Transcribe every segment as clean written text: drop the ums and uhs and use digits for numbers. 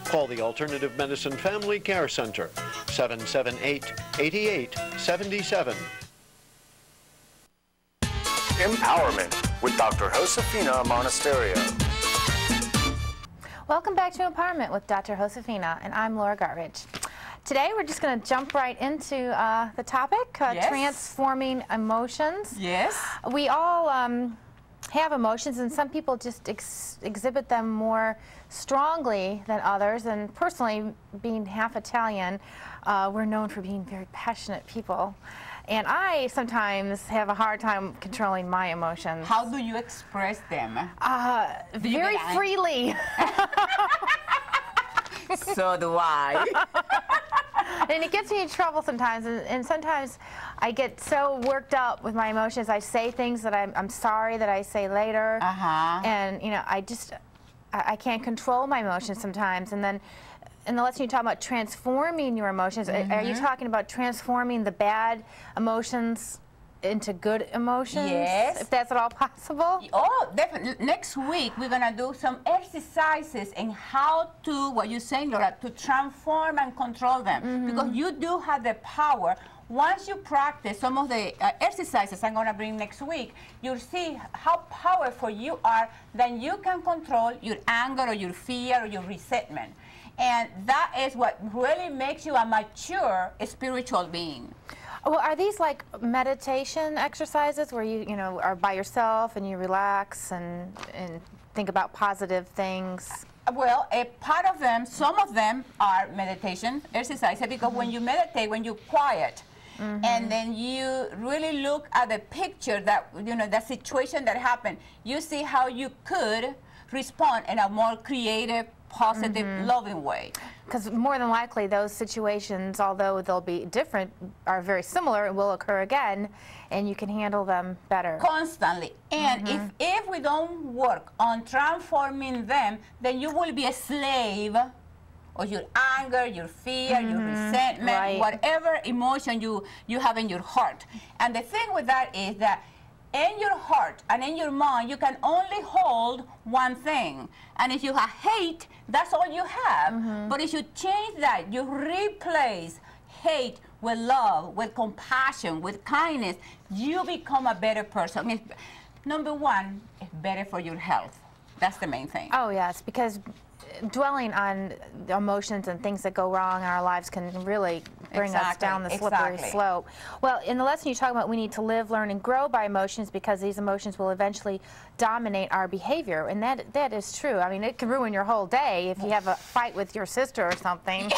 Call the Alternative Medicine Family Care Center, 778-8877. Empowerment with Dr. Josefina Monasterio. Welcome back to Empowerment with Dr. Josefina, and I'm Laura Guttridge. Today we're just going to jump right into the topic, transforming emotions. Yes. We all have emotions, and some people just exhibit them more strongly than others. And personally, being half Italian, we're known for being very passionate people. And I sometimes have a hard time controlling my emotions. How do you express them? Very freely. So do I. And it gets me in trouble sometimes, and sometimes I get so worked up with my emotions. I say things that I'm sorry that I say later, and you know, I can't control my emotions sometimes. And then in the lesson you talk about transforming your emotions. Are you talking about transforming the bad emotions into good emotions? Yes. If that's at all possible? Oh, definitely. Next week, we're going to do some exercises in how to, what you're saying, Laura, to transform and control them. Because you do have the power. Once you practice some of the exercises I'm going to bring next week, you'll see how powerful you are, then you can control your anger or your fear or your resentment. And that is what really makes you a mature spiritual being. Well, are these like meditation exercises where you know, are by yourself and you relax and think about positive things? Well, a part of them, some of them are meditation exercises, because when you meditate, when you quiet, and then you really look at the picture that, you know, the situation that happened, you see how you could respond in a more creative, positive, loving way. Because more than likely those situations, although they'll be different, are very similar and will occur again, and you can handle them better. Constantly. And if we don't work on transforming them, then you will be a slave of your anger, your fear, your resentment, whatever emotion you have in your heart. And the thing with that is that in your heart and in your mind, you can only hold one thing. And if you have hate, that's all you have. But if you change that, you replace hate with love, with compassion, with kindness, you become a better person. I mean, number one, it's better for your health. That's the main thing. Oh, yes, because dwelling on the emotions and things that go wrong in our lives can really bring us down the slippery slope. Well, in the lesson you talk about we need to live, learn, and grow by emotions, because these emotions will eventually dominate our behavior, and that is true. I mean, it can ruin your whole day if you have a fight with your sister or something.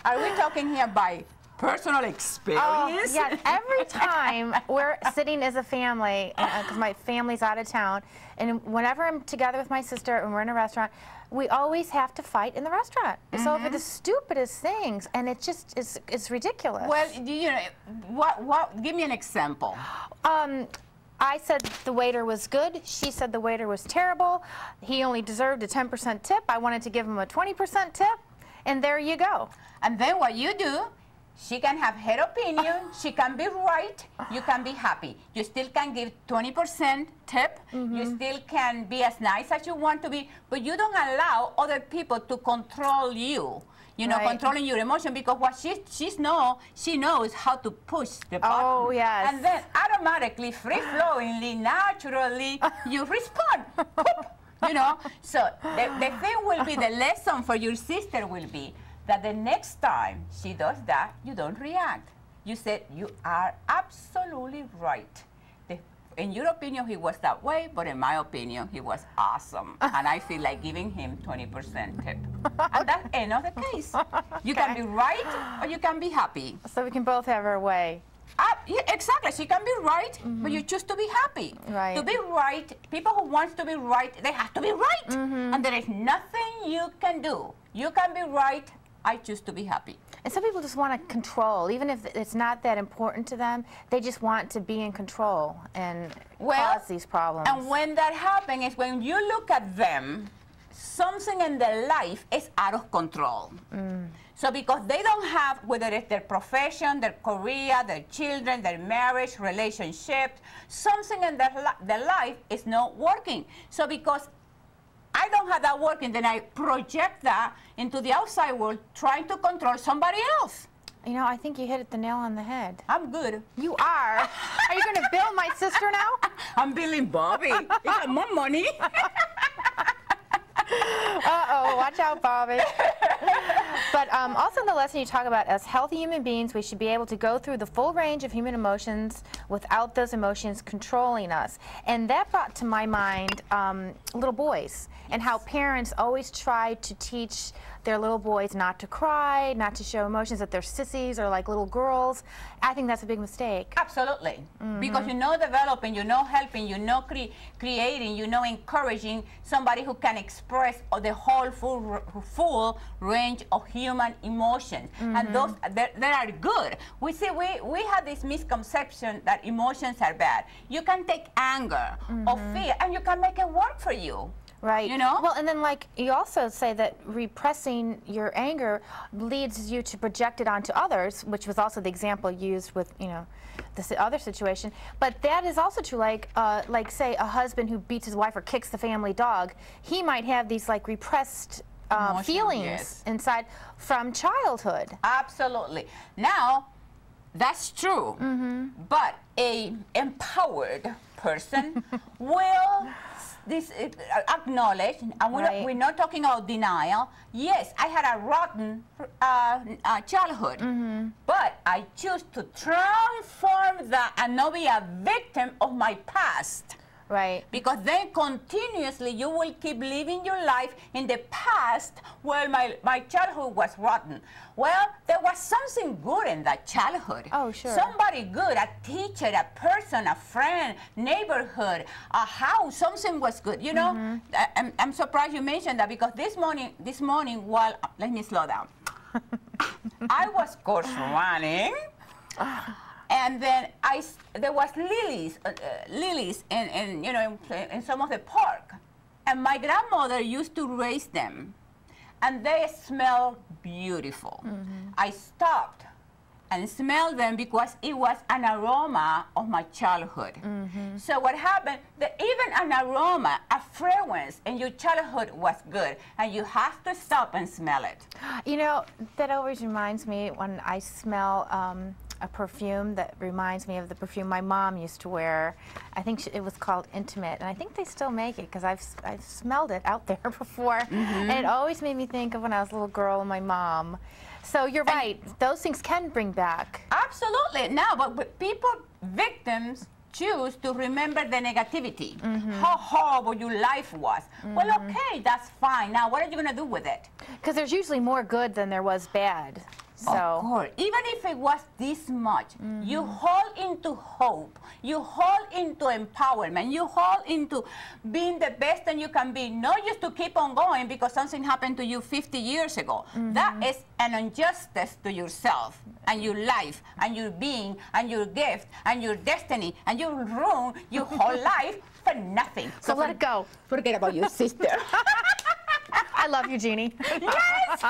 Are we talking here by personal experience? Yes, every time we're sitting as a family, because my family's out of town, and whenever I'm together with my sister and we're in a restaurant, we always have to fight in the restaurant. It's over the stupidest things, and it just it's ridiculous. Well, you know, what? Give me an example. I said the waiter was good. She said the waiter was terrible. He only deserved a 10% tip. I wanted to give him a 20% tip, and there you go. And then what you do, she can have her opinion, she can be right, you can be happy. You still can give 20% tip, you still can be as nice as you want to be, but you don't allow other people to control you. You know, controlling your emotion, because what she knows how to push the button. Oh, yes. And then automatically, free-flowingly, naturally, you respond. You know, so the thing will be, the lesson for your sister will be that the next time she does that, you don't react. You said, you are absolutely right. In your opinion, he was that way, but in my opinion, he was awesome. And I feel like giving him 20% tip. And that's another case. You can be right, or you can be happy. So we can both have our way. Yeah, exactly. She can be right, but you choose to be happy. Right. To be right, people who want to be right, they have to be right. And there is nothing you can do. You can be right. I choose to be happy. And some people just want to control, even if it's not that important to them. They just want to be in control and cause these problems. And when that happens is when you look at them, something in their life is out of control. So because they don't have, whether it's their profession, their career, their children, their marriage, relationships, something in their life is not working. So because I don't have that working, then I project that into the outside world, trying to control somebody else. You know, I think you hit the nail on the head. I'm good. You are. Are you going to bill my sister now? I'm billing Bobby. He got more money. Uh-oh, watch out, Bobby. But also in the lesson you talk about, as healthy human beings, we should be able to go through the full range of human emotions without those emotions controlling us. And that brought to my mind little boys, and how parents always try to teach their little boys not to cry, not to show emotions, that they're sissies or like little girls. I think that's a big mistake. Absolutely. Because you know developing, you know helping, you know creating, you know encouraging somebody who can express the whole full range of human emotions. And those, they are good. We have this misconception that emotions are bad. You can take anger or fear and you can make it work for you. Right. You know? Well, and then like you also say that repressing your anger leads you to project it onto others, which was also the example used with, you know, this other situation. But that is also true. Like say a husband who beats his wife or kicks the family dog, he might have these like repressed feelings inside from childhood. Absolutely. Now, that's true. But a empowered person will acknowledge, and we're not talking about denial. Yes, I had a rotten childhood, but I choose to transform that and not be a victim of my past. Right. Because then continuously you will keep living your life in the past where my childhood was rotten. Well, there was something good in that childhood. Oh, sure. Somebody good, a teacher, a person, a friend, neighborhood, a house, something was good. You know, I'm surprised you mentioned that, because this morning while, let me slow down. I was course running. And then there was lilies in you know, in some of the park, and my grandmother used to raise them, and they smelled beautiful. I stopped and smelled them because it was an aroma of my childhood. So what happened? That even an aroma, a fragrance in your childhood was good, and you have to stop and smell it. You know, that always reminds me when I smell a perfume that reminds me of the perfume my mom used to wear. I think it was called Intimate, and I think they still make it because I've smelled it out there before, and it always made me think of when I was a little girl and my mom. So you're right, those things can bring back. Absolutely. Now, but people, victims, choose to remember the negativity, how horrible your life was. Well, okay, that's fine. Now, what are you going to do with it? Because there's usually more good than there was bad. So. Of course. Even if it was this much, you hold into hope, you hold into empowerment, you hold into being the best that you can be, not just to keep on going because something happened to you 50 years ago. That is an injustice to yourself and your life and your being and your gift and your destiny, and you ruin your whole life for nothing. So let it go. Forget about your sister. I love you, Jeannie. Yes!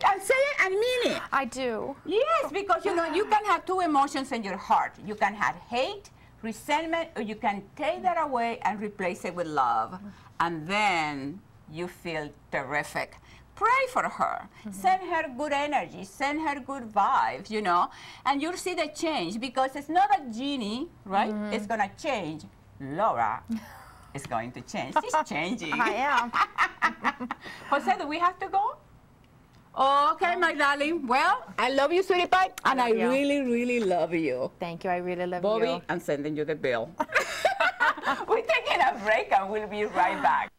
And say it and mean it. I do. Yes, because you know, you can have two emotions in your heart. You can have hate, resentment, or you can take that away and replace it with love. And then you feel terrific. Pray for her. Send her good energy. Send her good vibes, you know. And you'll see the change, because it's not a Jeannie, right? It's going to change. Laura is going to change. She's changing. I am. Jose, do we have to go? Okay, my darling. Well, I love you, sweetie pie, and I really, really love you. Thank you. I really love Bobby, you. I'm sending you the bill. We're taking a break, and we'll be right back.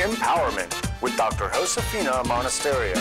Empowerment with Dr. Josefina Monasterio.